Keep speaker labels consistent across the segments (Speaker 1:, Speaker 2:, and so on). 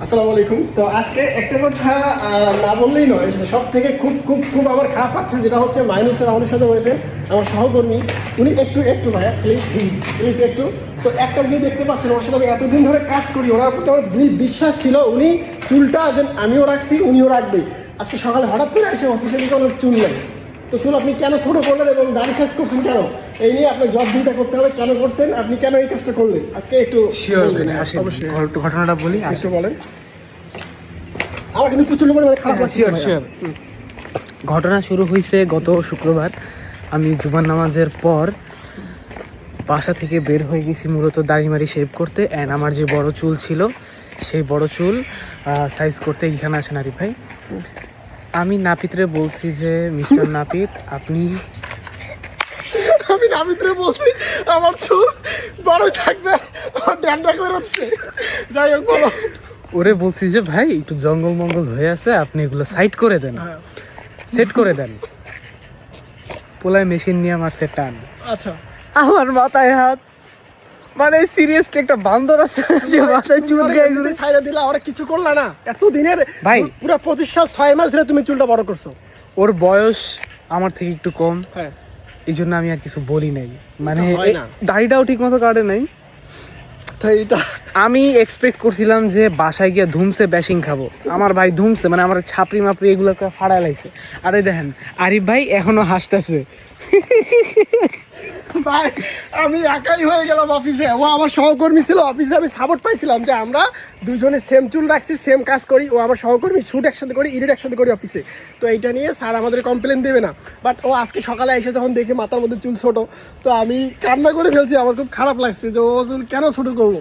Speaker 1: আসসালামু আলাইকুম। তো আজকে একটা কথা না বললেই নয়, সব থেকে খুব খুব খুব আমার খারাপ লাগছে, যেটা হচ্ছে মাইনুস স্যার আমাদের সাথে রয়েছে, আমার সহকর্মী। উনি একটু ভাইয়া প্লিজ প্লিজ একটু। তো একটা জিনিস দেখতে পাচ্ছেন, ওর সাথে আমি এতদিন ধরে কাজ করি, ওনার প্রতি আমার বিশ্বাস ছিল উনি চুলটা যেন আমিও রাখছি উনিও রাখবে। আজকে সকালে হঠাৎ করে এসে অফিসে দিকে ওনার চুল নেই। তো চুল আপনি কেন ছোট করলেন এবং দাড়ি সাইজ করছেন কেন, এই নিয়ে আপনার জবাবদিহিতা করতে হবে। কেন করছেন, আপনি কেন এই কাজটা করলেন, আজকে একটু অবশ্যই
Speaker 2: ঘটনাটা বলি।
Speaker 1: একটু বলেন। আমার কিন্তু প্রচন্ড পরিমাণে খারাপ লাগছে।
Speaker 2: ঘটনা শুরু হয়েছে গত শুক্রবার। আমি জুমার নামাজের পর বাসা থেকে বের হয়ে গেছি মূলত দাড়িমারি শেভ করতে, অ্যান্ড আমার যে বড় চুল ছিল সেই বড় চুল সাইজ করতে এখানে আসেন আরিফ ভাই। আমি নাপিতরে বলছি যে মিস্টার নাপিত আপনি,
Speaker 1: আমি নামিত্রে বলছি আমার চুল বড় থাকবে, আমার ড্যান্ডা করে হচ্ছে। যাই হোক বলো।
Speaker 2: ওরে বলছি যে ভাই একটু জঙ্গল মঙ্গল হয়ে আছে, আপনি এগুলো সাইড করে দেন, সেট করে দেন। পোলায় মেশিন নিয়ে আমার সেট টান।
Speaker 1: আচ্ছা,
Speaker 2: আমার মাথায় হাত, মানে সিরিয়াসলি একটা বান্দর আছে যে মাথায় চুল গায়ে ঘুরে।
Speaker 1: ছাইরা দিলা, ওরা কিছু করলা না এত দিনের
Speaker 2: ভাই।
Speaker 1: পুরো 25 সাল 6 মাস ধরে তুমি চুলটা বড় করছো।
Speaker 2: ওর বয়স আমার থেকে একটু কম,
Speaker 1: হ্যাঁ,
Speaker 2: এই জন্য আমি আর কিছু বলি নাই। মানে
Speaker 1: হয় না।
Speaker 2: দাড়িটাও ঠিক মতো কাটে নাই।
Speaker 1: তাই এটা
Speaker 2: আমি এক্সপেক্ট করছিলাম যে বাসায় গিয়ে ধুমসে ব্যাশিং খাবো। আমার ভাই ধুমসে মানে আমার ছাপড়ি মাপড়ি এগুলোকে ফাড়ায় লাইছে। আরে দেখেন আরিফ ভাই এখনো হাসতেছে।
Speaker 1: ভাই আমি একাই হয়ে গেলাম অফিসে, ও আমার সহকর্মী ছিল অফিসে, আমি সাপোর্ট পাইছিলাম যে আমরা দুজনে সেম চুল রাখছি, সেম কাজ করি। ও আমার সহকর্মী, শুট একসাথে করি, এডিট একসাথে করি অফিসে। তো এইটা নিয়ে স্যার আমাদের কমপ্লেন দেবে না, বাট ও আজকে সকালে এসে যখন দেখে মাথার মধ্যে চুল ছোট, তো আমি কান্না করে ফেলছি। আমার খুব খারাপ লাগছে যে ও চুল কেন ছোট করলো।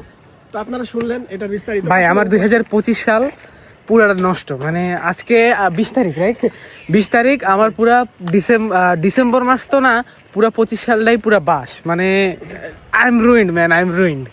Speaker 1: তো আপনারা শুনলেন এটা বিস্তারিত।
Speaker 2: ভাই আমার 2025 সাল পুরাটা নষ্ট। মানে আজকে 20 তারিখ, রাইট? 20 তারিখ আমার পুরা ডিসেম্বর মাস তো না, পুরা 25 সালটাই পুরা বাস। মানে I am ruined man, I am ruined.